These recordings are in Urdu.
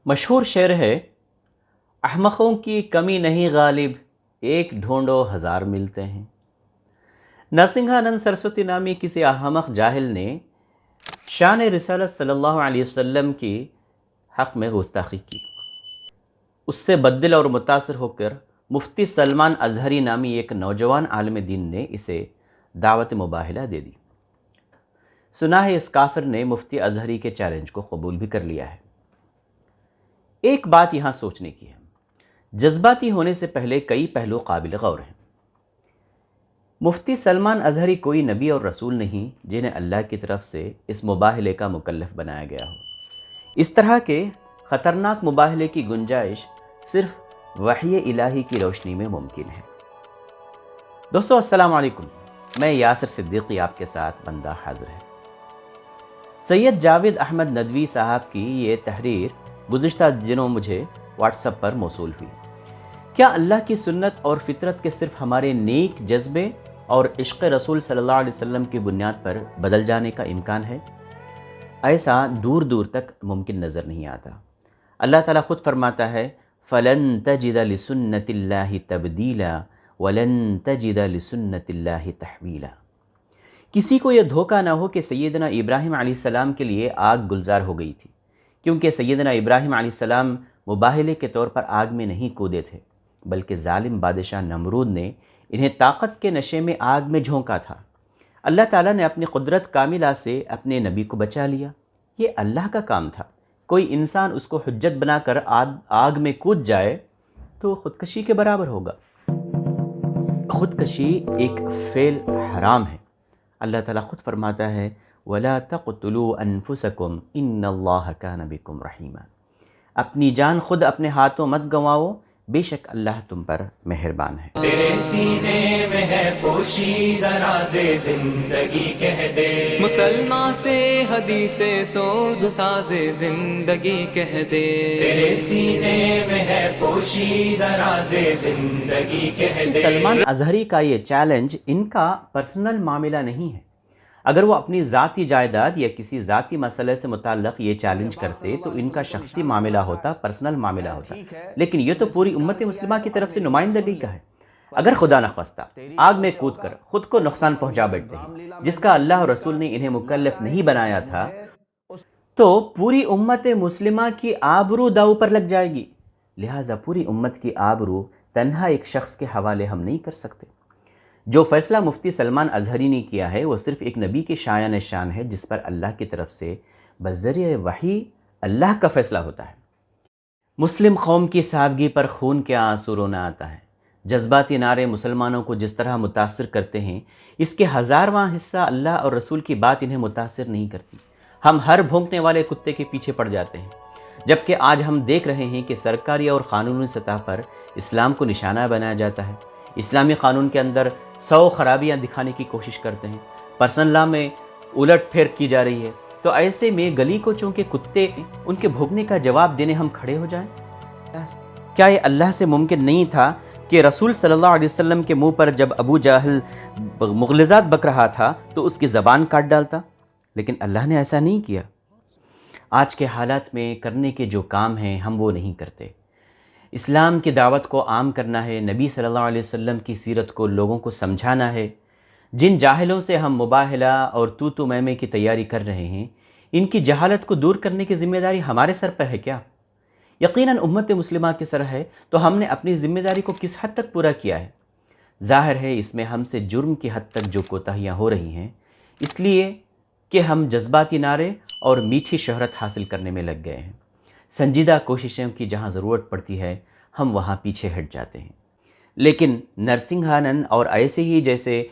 مشہور شعر ہے، احمقوں کی کمی نہیں غالب، ایک ڈھونڈو ہزار ملتے ہیں۔ نرسنگھانند سرسوتی نامی کسی احمق جاہل نے شان رسالت صلی اللہ علیہ وسلم کی حق میں گستاخی کی۔ اس سے بددل اور متاثر ہو کر مفتی سلمان ازہری نامی ایک نوجوان عالم دین نے اسے دعوت مباہلہ دے دی۔ سنا ہے اس کافر نے مفتی ازہری کے چیلنج کو قبول بھی کر لیا ہے۔ ایک بات یہاں سوچنے کی ہے، جذباتی ہونے سے پہلے کئی پہلو قابل غور ہیں۔ مفتی سلمان ازہری کوئی نبی اور رسول نہیں جنہیں اللہ کی طرف سے اس مباہلے کا مکلف بنایا گیا ہو۔ اس طرح کے خطرناک مباہلے کی گنجائش صرف وحی الہی کی روشنی میں ممکن ہے۔ دوستو السلام علیکم، میں یاسر صدیقی آپ کے ساتھ بندہ حاضر ہے۔ سید جاوید احمد ندوی صاحب کی یہ تحریر گزشتہ دنوں مجھے واٹس ایپ پر موصول ہوئی۔ کیا اللہ کی سنت اور فطرت کے صرف ہمارے نیک جذبے اور عشق رسول صلی اللہ علیہ وسلم کی بنیاد پر بدل جانے کا امکان ہے؟ ایسا دور دور تک ممکن نظر نہیں آتا۔ اللہ تعالیٰ خود فرماتا ہے فَلَن تَجِدَ لِسُنَّتِ اللَّهِ تَبْدِيلًا وَلَن تَجِدَ لِسُنَّتِ اللَّهِ تَحْوِيلًا۔ کسی کو یہ دھوکہ نہ ہو کہ سیدنا ابراہیم علیہ السلام کے لیے آگ گلزار ہو گئی تھی، کیونکہ سیدنا ابراہیم علیہ السلام مباہلے کے طور پر آگ میں نہیں کودے تھے، بلکہ ظالم بادشاہ نمرود نے انہیں طاقت کے نشے میں آگ میں جھونکا تھا۔ اللہ تعالیٰ نے اپنی قدرت کاملہ سے اپنے نبی کو بچا لیا۔ یہ اللہ کا کام تھا۔ کوئی انسان اس کو حجت بنا کر آگ میں کود جائے تو خودکشی کے برابر ہوگا۔ خودکشی ایک فعل حرام ہے۔ اللہ تعالیٰ خود فرماتا ہے وَلَا تَقْتُلُوا أَنفُسَكُمْ إِنَّ اللَّهَ كَانَ بِكُمْ رَحِيمًا۔ اپنی جان خود اپنے ہاتھوں مت گنواؤ، بے شک اللہ تم پر مہربان ہے۔ تیرے سینے میں ہے پوشیدہ راز زندگی کہہ دے، مسلمان سے حدیث سوز ساز زندگی کہہ دے۔ تیرے سینے میں ہے پوشیدہ راز زندگی کہہ دے۔ سلمان ازہری کا یہ چیلنج ان کا پرسنل معاملہ نہیں ہے۔ اگر وہ اپنی ذاتی جائیداد یا کسی ذاتی مسئلے سے متعلق یہ چیلنج کرتے تو ان کا شخصی معاملہ ہوتا، پرسنل معاملہ ہوتا، لیکن یہ تو پوری امت مسلمہ کی طرف سے نمائندگی کا ہے۔ اگر خدا نخواستہ آگ میں کود کر خود کو نقصان پہنچا بیٹھتے ہیں جس کا اللہ اور رسول نے انہیں مکلف نہیں بنایا تھا، تو پوری امت مسلمہ کی آبرو داؤ پر لگ جائے گی۔ لہٰذا پوری امت کی آبرو تنہا ایک شخص کے حوالے ہم نہیں کر سکتے۔ جو فیصلہ مفتی سلمان ازہری نے کیا ہے وہ صرف ایک نبی کی شایان شان ہے جس پر اللہ کی طرف سے بذریعہ وحی اللہ کا فیصلہ ہوتا ہے۔ مسلم قوم کی سادگی پر خون کے آنسو رونا آتا ہے۔ جذباتی نعرے مسلمانوں کو جس طرح متاثر کرتے ہیں، اس کے ہزارواں حصہ اللہ اور رسول کی بات انہیں متاثر نہیں کرتی۔ ہم ہر بھونکنے والے کتے کے پیچھے پڑ جاتے ہیں، جبکہ آج ہم دیکھ رہے ہیں کہ سرکاری اور قانونی سطح پر اسلام کو نشانہ بنایا جاتا ہے۔ اسلامی قانون کے اندر 100 خرابیاں دکھانے کی کوشش کرتے ہیں، پرسنل لا میں الٹ پھیر کی جا رہی ہے، تو ایسے میں گلی کوچوں کے کتے ان کے بھونکنے کا جواب دینے ہم کھڑے ہو جائیں؟ کیا یہ اللہ سے ممکن نہیں تھا کہ رسول صلی اللہ علیہ وسلم کے منہ پر جب ابو جہل مغلظات بک رہا تھا تو اس کی زبان کاٹ ڈالتا؟ لیکن اللہ نے ایسا نہیں کیا۔ آج کے حالات میں کرنے کے جو کام ہیں ہم وہ نہیں کرتے۔ اسلام کی دعوت کو عام کرنا ہے، نبی صلی اللہ علیہ وسلم کی سیرت کو لوگوں کو سمجھانا ہے۔ جن جاہلوں سے ہم مباہلہ اور تو میں کی تیاری کر رہے ہیں، ان کی جہالت کو دور کرنے کی ذمہ داری ہمارے سر پر ہے کیا؟ یقیناً امت مسلمہ کے سر ہے، تو ہم نے اپنی ذمہ داری کو کس حد تک پورا کیا ہے؟ ظاہر ہے اس میں ہم سے جرم کی حد تک جو کوتاہیاں ہو رہی ہیں، اس لیے کہ ہم جذباتی نعرے اور میٹھی شہرت حاصل کرنے میں لگ گئے ہیں۔ سنجیدہ کوششوں کی جہاں ضرورت پڑتی ہے ہم وہاں پیچھے ہٹ جاتے ہیں۔ لیکن نرسنگھانند اور ایسے ہی جیسے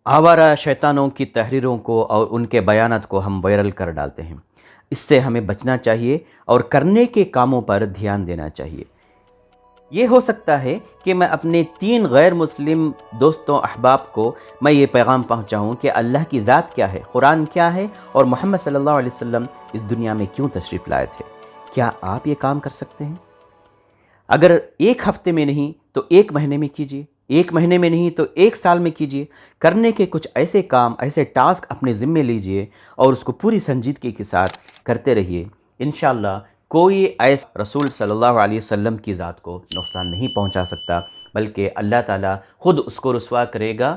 آوارہ شیطانوں کی تحریروں کو اور ان کے بیانات کو ہم وائرل کر ڈالتے ہیں۔ اس سے ہمیں بچنا چاہیے اور کرنے کے کاموں پر دھیان دینا چاہیے۔ یہ ہو سکتا ہے کہ میں اپنے 3 غیر مسلم دوستوں احباب کو میں یہ پیغام پہنچاؤں کہ اللہ کی ذات کیا ہے، قرآن کیا ہے، اور محمد صلی اللہ علیہ وسلم اس دنیا میں کیوں تشریف لائے تھے۔ کیا آپ یہ کام کر سکتے ہیں؟ اگر 1 ہفتے میں نہیں تو 1 مہینے میں کیجیے، 1 مہینے میں نہیں تو 1 سال میں کیجیے۔ کرنے کے کچھ ایسے کام، ایسے ٹاسک اپنے ذمے لیجیے اور اس کو پوری سنجیدگی کے ساتھ کرتے رہیے۔ انشاءاللہ کوئی ایسا رسول صلی اللہ علیہ وسلم کی ذات کو نقصان نہیں پہنچا سکتا، بلکہ اللہ تعالیٰ خود اس کو رسوا کرے گا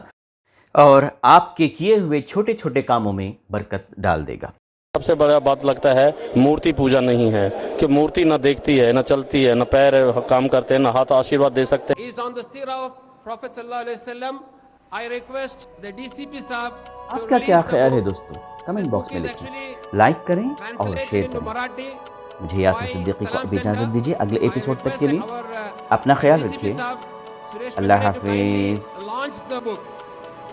اور آپ کے کیے ہوئے چھوٹے چھوٹے کاموں میں برکت ڈال دے گا۔ سب سے بڑا بات لگتا ہے مورتی پوجا نہیں ہے، کہ مورتی نہ دیکھتی ہے، نہ چلتی ہے، نہ پیر کام کرتے ہیں، نہ ہاتھ آشیرواد دے سکتے ہیں۔ is on the seerah of Prophet sallallahu alaihi wasallam. I request the DCP sahab to آپ کا release کیا the خیال ہے book. دوستو؟ کمنٹ This باکس book میں is لکھیں، actually لائک کریں اور translated شیئر into کریں۔ Marathi. مجھے یاسر by صدیقی کو Salam اب اجازت Center. دیجیے، اگلے I ایپیسوڈ تک request کے لیے our, اپنا خیال DCP رکھیے۔ sahab, Suresh Allah Pandey, to kindly حافظ۔ launch the book.